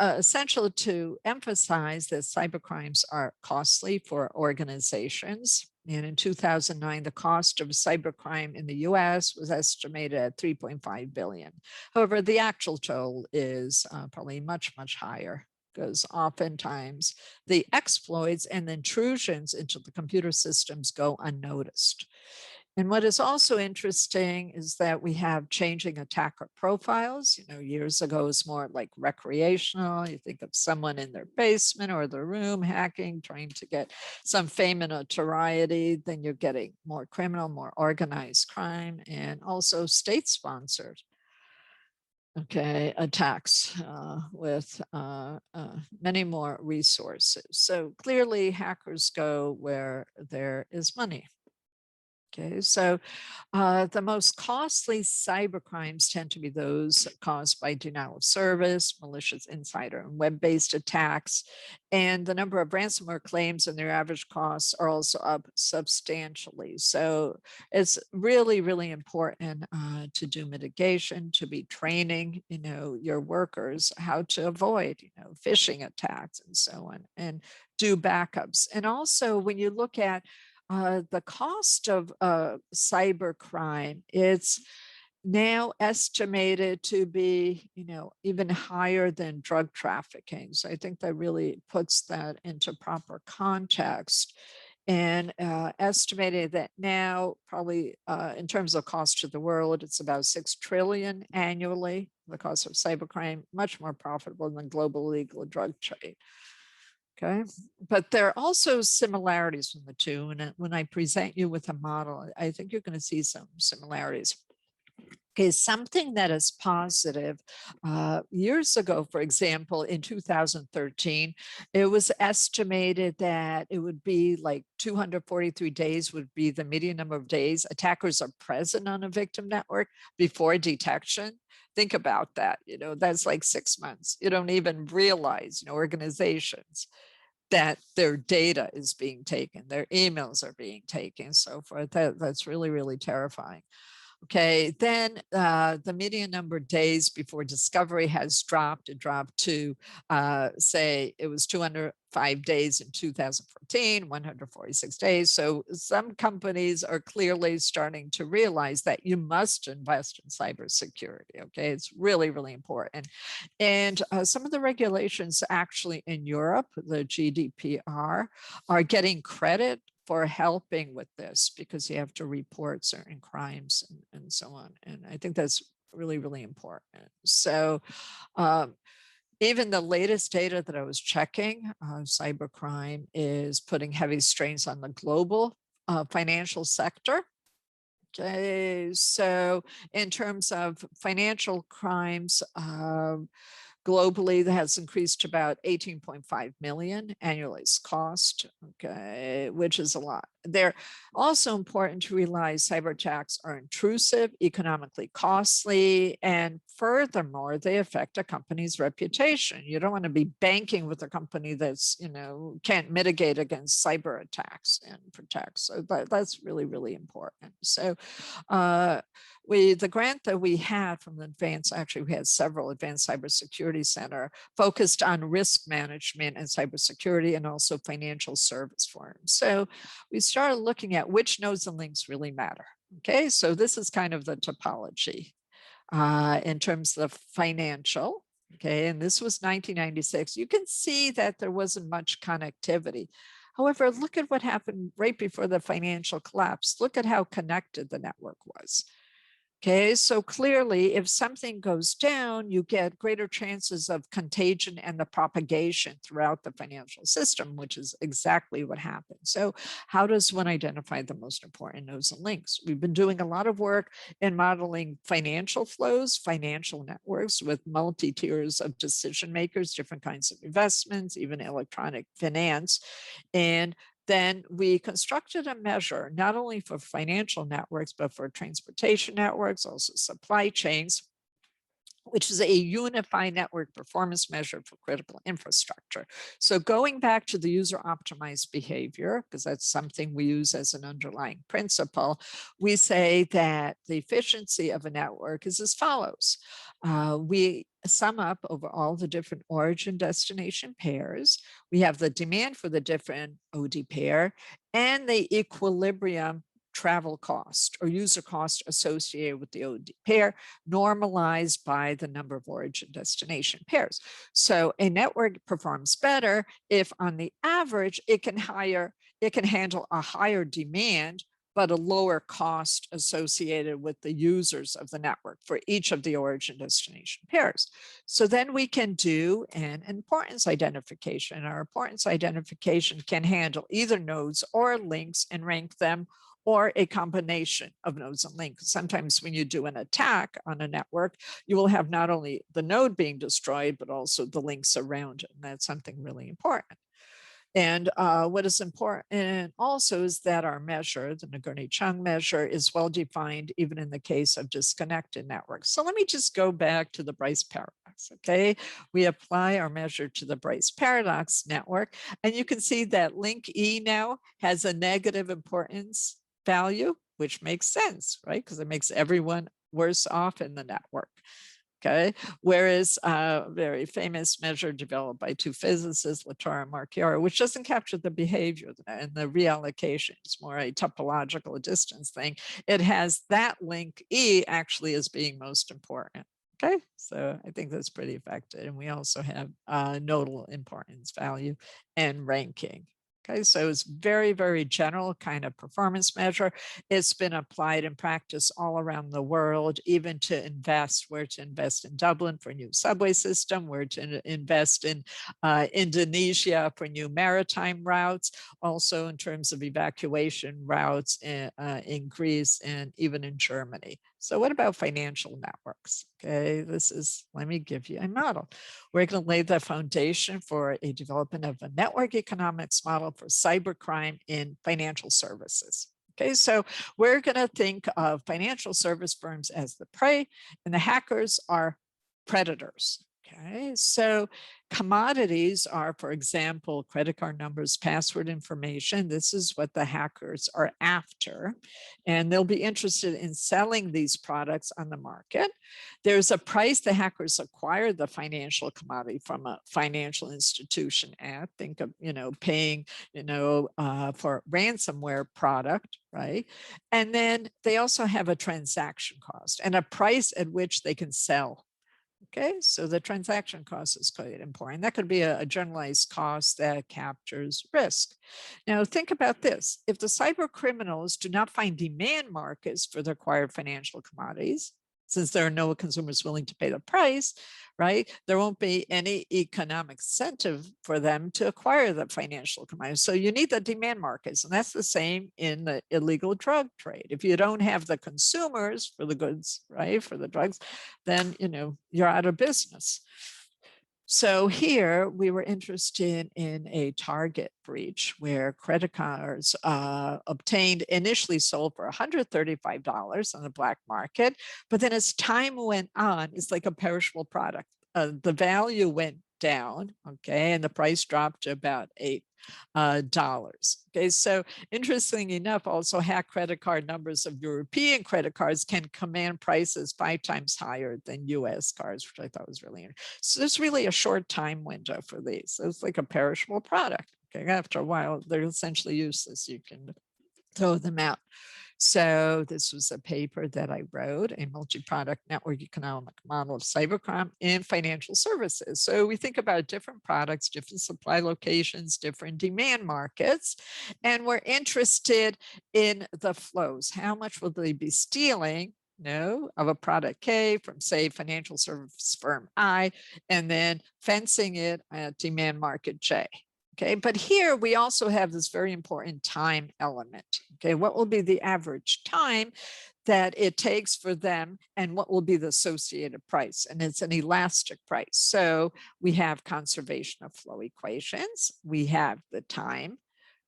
essential to emphasize that cybercrimes are costly for organizations. And in 2009, the cost of cybercrime in the US was estimated at 3.5 billion. However, the actual total is probably much higher, because oftentimes the exploits and intrusions into the computer systems go unnoticed. And what is also interesting is that we have changing attacker profiles. Years ago it was more like recreational. You think of someone in their basement or their room hacking, trying to get some fame and notoriety. Then you're getting more criminal, more organized crime, and also state-sponsored attacks with many more resources. So clearly hackers go where there is money. So the most costly cybercrimes tend to be those caused by denial of service, malicious insider, and web-based attacks. And the number of ransomware claims and their average costs are also up substantially. So it's really important to do mitigation, to be training, your workers how to avoid, phishing attacks and so on, and do backups. And also when you look at the cost of cybercrime, it's now estimated to be, even higher than drug trafficking. So I think that really puts that into proper context, and estimated that now probably in terms of cost to the world, it's about 6 trillion annually, the cost of cybercrime, much more profitable than global illegal drug trade. But there are also similarities from the two. And when I present you with a model, I think you're going to see some similarities. Something that is positive. Years ago, for example, in 2013, it was estimated that it would be like 243 days would be the median number of days attackers are present on a victim network before detection. Think about that. That's like 6 months. You don't even realize, organizations, that their data is being taken, their emails are being taken, so forth. That's really terrifying. Then the median number of days before discovery has dropped. It dropped to, say, it was 205 days in 2014, 146 days. So some companies are clearly starting to realize that you must invest in cybersecurity. It's really important. And some of the regulations actually in Europe, the GDPR, are getting credit for helping with this, because you have to report certain crimes and so on. And I think that's really important. So even the latest data that I was checking, cybercrime is putting heavy strains on the global financial sector. So in terms of financial crimes, globally, that has increased to about 18.5 million annually cost, which is a lot. They're also important to realize cyber attacks are intrusive, economically costly, and furthermore, they affect a company's reputation. You don't want to be banking with a company that's, can't mitigate against cyber attacks and protect. So that's really important. So the grant that we had from the we had several advanced cybersecurity center focused on risk management and cybersecurity, and also financial service firms. So we started looking at which nodes and links really matter. So this is kind of the topology in terms of financial. And this was 1996. You can see that there wasn't much connectivity. However, look at what happened right before the financial collapse. Look at how connected the network was. So clearly, if something goes down, you get greater chances of contagion and the propagation throughout the financial system, which is exactly what happened. So how does one identify the most important nodes and links? We've been doing a lot of work in modeling financial flows, financial networks with multi-tiers of decision makers, different kinds of investments, even electronic finance. And then we constructed a measure not only for financial networks, but for transportation networks, also supply chains. which is a unified network performance measure for critical infrastructure. So going back to the user optimized behavior, because that's something we use as an underlying principle, we say that the efficiency of a network is as follows. We sum up over all the different origin destination pairs. We have the demand for the different OD pair and the equilibrium travel cost or user cost associated with the OD pair, normalized by the number of origin destination pairs. So a network performs better if on the average it can handle a higher demand but a lower cost associated with the users of the network for each of the origin destination pairs. So then we can do an importance identification. Our importance identification can handle either nodes or links and rank them, or a combination of nodes and links. Sometimes when you do an attack on a network, you will have not only the node being destroyed, but also the links around it. And that's something really important. And what is important also is that our measure, the Nagurney-Chung measure, is well defined even in the case of disconnected networks. So let me just go back to the Bryce paradox, okay? We apply our measure to the Bryce paradox network, and you can see that link E now has a negative importance value, which makes sense, right? Because it makes everyone worse off in the network. Okay, whereas a very famous measure developed by two physicists, Latour and Marchiora, which doesn't capture the behavior and the reallocation, it's more a topological distance thing. It has that link E actually as being most important. Okay, so I think that's pretty effective. And we also have nodal importance value and ranking. Okay, so it's very, very general kind of performance measure. It's been applied in practice all around the world, even to invest, where to invest in Dublin for a new subway system, where to invest in Indonesia for new maritime routes, also in terms of evacuation routes in Greece and even in Germany. So what about financial networks? Okay, let me give you a model. We're going to lay the foundation for a development of a network economics model for cybercrime in financial services. Okay, so we're going to think of financial service firms as the prey and the hackers are predators. Okay, so commodities are, for example, credit card numbers, password information. This is what the hackers are after, and they'll be interested in selling these products on the market. There's a price the hackers acquire the financial commodity from a financial institution at. Think of, paying, for ransomware product, right? And then they also have a transaction cost and a price at which they can sell. Okay, so the transaction cost is quite important. That could be a generalized cost that captures risk. Now, think about this. If the cyber criminals do not find demand markets for the acquired financial commodities, since there are no consumers willing to pay the price, right, there won't be any economic incentive for them to acquire the financial commodities. So you need the demand markets, and that's the same in the illegal drug trade. If you don't have the consumers for the goods, right, for the drugs, then you're out of business. So here we were interested in a target breach where credit cards obtained initially sold for $135 on the black market, but then as time went on, it's like a perishable product. The value went down, okay, and the price dropped to about $8. Okay, so interesting enough, also hack credit card numbers of European credit cards can command prices 5 times higher than US cards, which I thought was really interesting. So there's really a short time window for these. So it's like a perishable product. Okay, after a while, they're essentially useless. You can throw them out. So this was a paper that I wrote, a multi-product network economic model of cybercrime in financial services. So we think about different products, different supply locations, different demand markets, and we're interested in the flows. How much will they be stealing of a product K from, say, financial service firm I, and then fencing it at demand market J. Okay, but here we also have this very important time element. Okay, what will be the average time that it takes for them and what will be the associated price? And it's an elastic price. So we have conservation of flow equations. We have the time,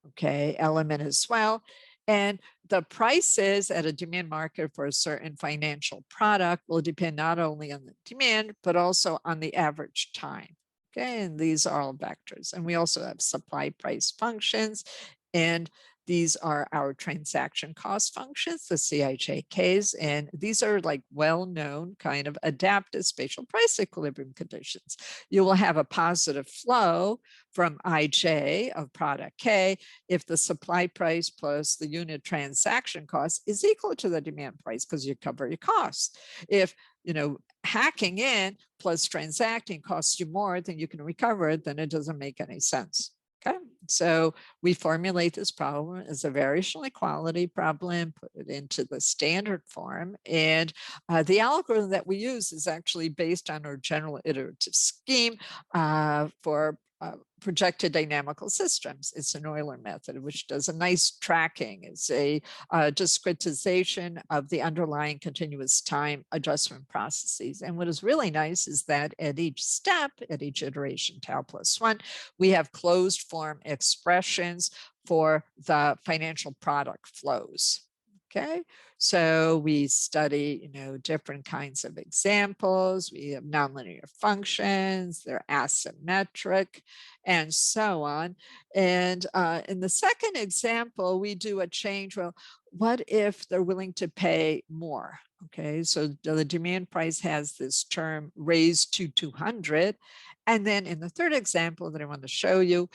okay, element as well. And the prices at a demand market for a certain financial product will depend not only on the demand, but also on the average time. Okay, and these are all vectors. And we also have supply price functions, and these are our transaction cost functions, the CIJKs, and these are like well-known kind of adaptive spatial price equilibrium conditions. You will have a positive flow from IJ of product K if the supply price plus the unit transaction cost is equal to the demand price, because you cover your costs. If, hacking in plus transacting costs you more than you can recover, then it doesn't make any sense. Okay, so we formulate this problem as a variational equality problem, put it into the standard form, and the algorithm that we use is actually based on our general iterative scheme for projected dynamical systems. It's an Euler method, which does a nice tracking. It's a discretization of the underlying continuous time adjustment processes. And what is really nice is that at each step, at each iteration, tau plus 1, we have closed form expressions for the financial product flows. Okay, so we study, different kinds of examples. We have nonlinear functions, they're asymmetric, and so on. And in the second example, we do a change. Well, what if they're willing to pay more? Okay, so the demand price has this term raised to 200. And then in the third example that I want to show you,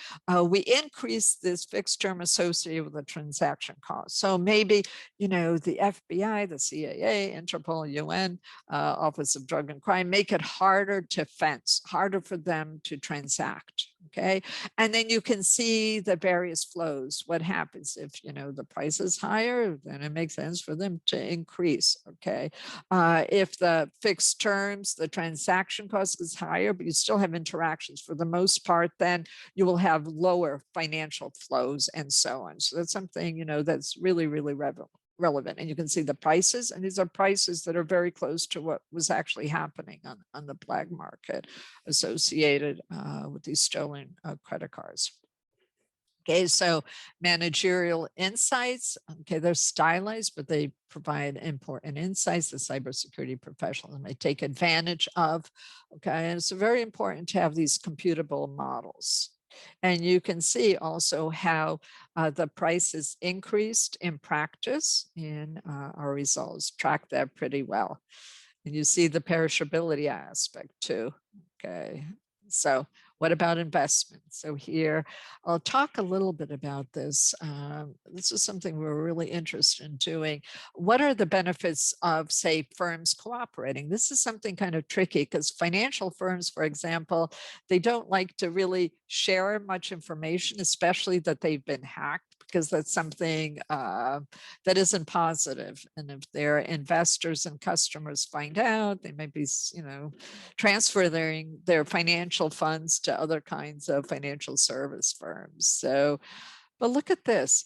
we increase this fixed term associated with the transaction cost. So maybe, the FBI, the CIA, Interpol, UN, Office of Drug and Crime, make it harder to fence, harder for them to transact. Okay, and then you can see the various flows. What happens if, the price is higher, then it makes sense for them to increase. Okay, if the fixed terms, the transaction cost is higher, but you still have interactions for the most part, then you will have lower financial flows and so on. So that's something, that's really, really relevant. And you can see the prices, and these are prices that are very close to what was actually happening on the black market associated with these stolen credit cards. Okay, so managerial insights, okay, they're stylized, but they provide important insights the cybersecurity professionals may take advantage of. Okay, and it's very important to have these computable models. And you can see also how the prices increased in practice in our results, track that pretty well. And you see the perishability aspect too. Okay, so what about investments? So here, I'll talk a little bit about this. This is something we're really interested in doing. What are the benefits of, say, firms cooperating? This is something kind of tricky because financial firms, for example, they don't like to really share much information, especially that they've been hacked, because that's something that isn't positive. And if their investors and customers find out, they might be, transferring their financial funds to other kinds of financial service firms. So, but look at this,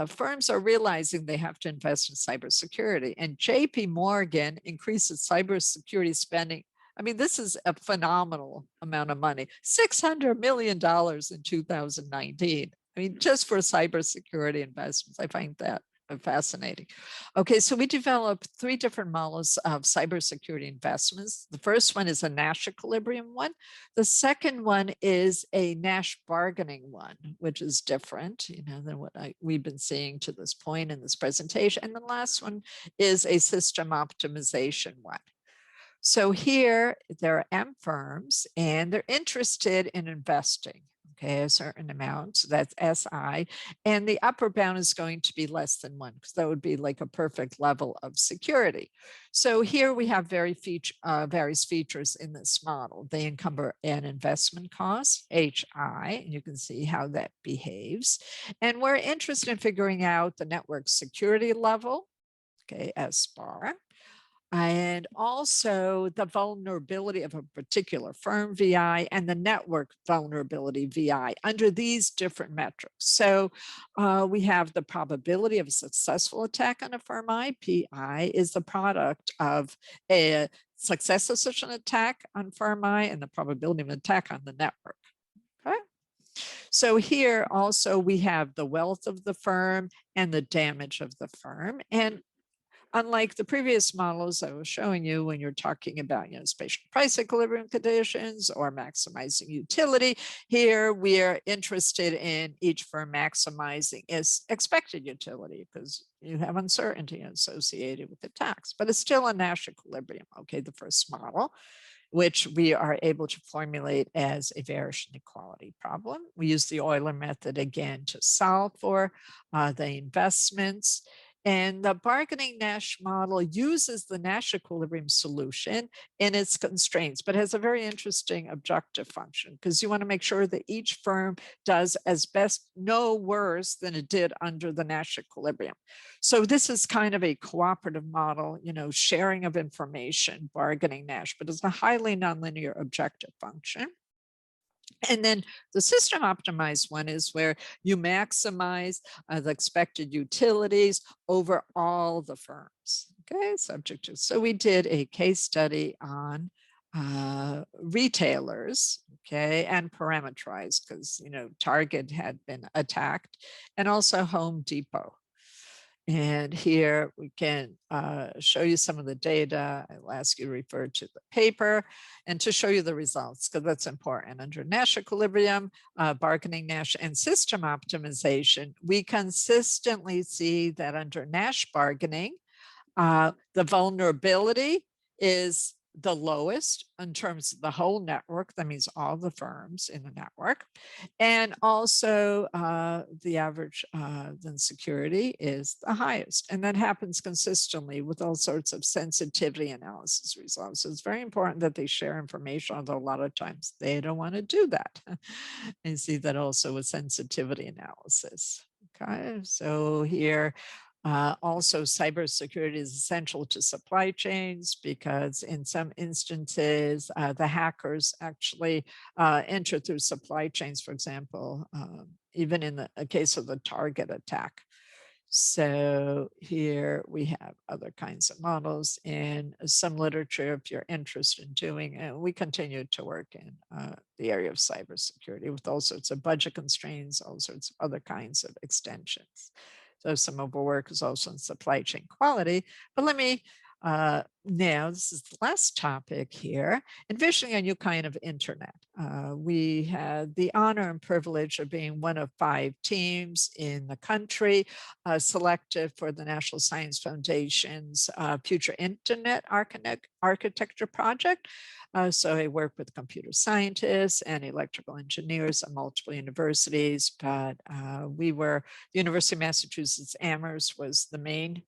firms are realizing they have to invest in cybersecurity, and JP Morgan increased its cybersecurity spending. I mean, this is a phenomenal amount of money, $600 million in 2019. I mean, just for cybersecurity investments. I find that fascinating. Okay, so we developed 3 different models of cybersecurity investments. The first one is a Nash equilibrium one. The second one is a Nash bargaining one, which is different, than what we've been seeing to this point in this presentation. And the last one is a system optimization one. So here there are M firms, and they're interested in investing, okay, a certain amount. So that's SI, and the upper bound is going to be less than 1, because that would be like a perfect level of security. So here we have various features in this model. They encumber an investment cost, HI, and you can see how that behaves. And we're interested in figuring out the network security level, okay, S bar, and also the vulnerability of a particular firm VI and the network vulnerability VI under these different metrics. So we have the probability of a successful attack on a firm I. PI is the product of a success of such an attack on firm I and the probability of an attack on the network. Okay. So here also we have the wealth of the firm and the damage of the firm. And unlike the previous models I was showing you when you're talking about, spatial price equilibrium conditions or maximizing utility, here we are interested in each firm maximizing its expected utility because you have uncertainty associated with the tax, but it's still a Nash equilibrium. Okay, the first model, which we are able to formulate as a variation equality problem. We use the Euler method again to solve for the investments. And the bargaining Nash model uses the Nash equilibrium solution in its constraints, but has a very interesting objective function because you want to make sure that each firm does as best no worse than it did under the Nash equilibrium. So this is kind of a cooperative model, sharing of information, bargaining Nash, but it's a highly nonlinear objective function. And then the system optimized one is where you maximize the expected utilities over all the firms. Okay, subject to. So we did a case study on retailers, okay, and parameterized because, Target had been attacked, and also Home Depot. And here we can show you some of the data. I'll ask you to refer to the paper and to show you the results because that's important. Under Nash equilibrium, bargaining Nash, and system optimization, we consistently see that under Nash bargaining, the vulnerability is the lowest in terms of the whole network. That means all the firms in the network. And also the average then security is the highest. And that happens consistently with all sorts of sensitivity analysis results. So it's very important that they share information, although a lot of times they don't want to do that. And see that also with sensitivity analysis. Okay, so here, also, cybersecurity is essential to supply chains because in some instances, the hackers actually enter through supply chains, for example, even in the case of the Target attack. So here we have other kinds of models in some literature if you're interested in doing, and we continue to work in the area of cybersecurity with all sorts of budget constraints, all sorts of other kinds of extensions. So some of our work is also in supply chain quality, but let me now, this is the last topic here, envisioning a new kind of internet. We had the honor and privilege of being one of 5 teams in the country selected for the National Science Foundation's Future Internet Architecture Project. So I work with computer scientists and electrical engineers at multiple universities, but the University of Massachusetts Amherst was the main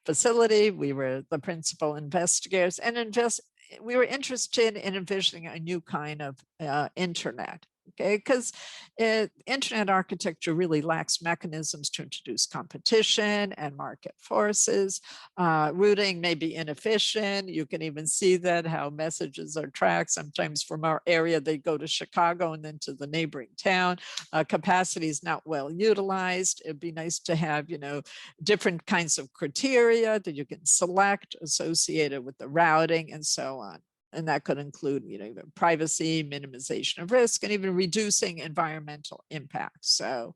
facility. We were the principal investigators and we were interested in envisioning a new kind of internet. Okay, because internet architecture really lacks mechanisms to introduce competition and market forces. Routing may be inefficient. You can even see that how messages are tracked. Sometimes from our area, they go to Chicago and then to the neighboring town. Capacity is not well utilized. It'd be nice to have, different kinds of criteria that you can select associated with the routing and so on. And that could include, privacy, minimization of risk, and even reducing environmental impact. So,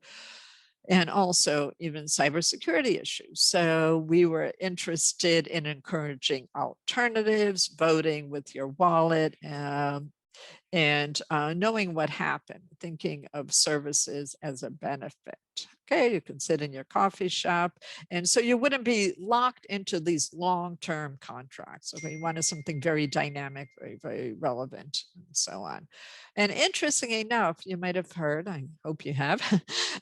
and also even cybersecurity issues. So we were interested in encouraging alternatives, voting with your wallet, and knowing what happened, thinking of services as a benefit. Okay, you can sit in your coffee shop. And so you wouldn't be locked into these long-term contracts. Okay, you wanted something very dynamic, very, very relevant, and so on. And interesting enough, you might have heard, I hope you have,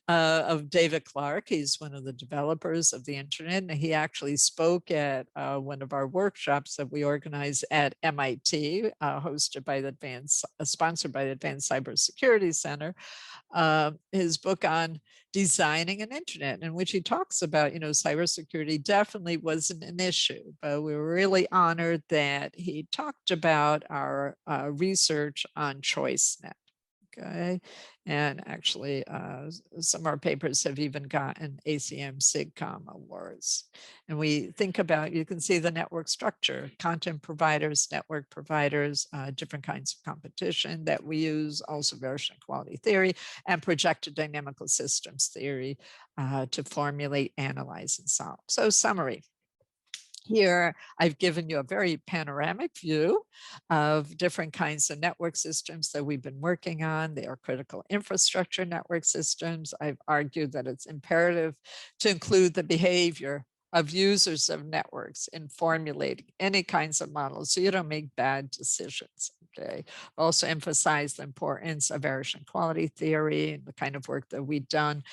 of David Clark. He's one of the developers of the internet. And he actually spoke at one of our workshops that we organized at MIT, sponsored by the Advanced Cybersecurity Center. His book on designing an internet, in which he talks about, cybersecurity definitely wasn't an issue, but we were really honored that he talked about our research on ChoiceNet. Okay, and actually some of our papers have even gotten ACM SIGCOM awards. And we think about, you can see the network structure, content providers, network providers, different kinds of competition that we use, also variational equality theory and projected dynamical systems theory to formulate, analyze, and solve. So summary. Here, I've given you a very panoramic view of different kinds of network systems that we've been working on. They are critical infrastructure network systems. I've argued that it's imperative to include the behavior of users of networks in formulating any kinds of models so you don't make bad decisions. Okay. Also emphasize the importance of variational equality theory and the kind of work that we've done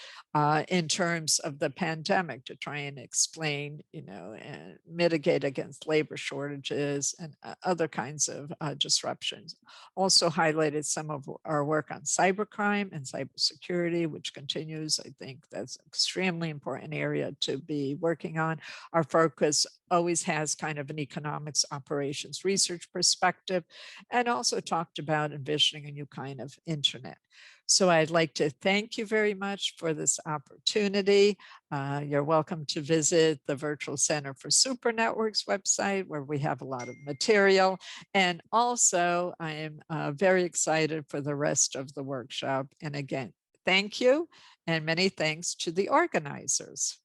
in terms of the pandemic to try and explain, and mitigate against labor shortages and other kinds of disruptions. Also highlighted some of our work on cybercrime and cybersecurity, which continues. I think that's an extremely important area to be working on. Our focus always has kind of an economics operations research perspective, and also talked about envisioning a new kind of internet. So I'd like to thank you very much for this opportunity. You're welcome to visit the Virtual Center for Super Networks website, where we have a lot of material. And also, I am very excited for the rest of the workshop. And again, thank you, and many thanks to the organizers.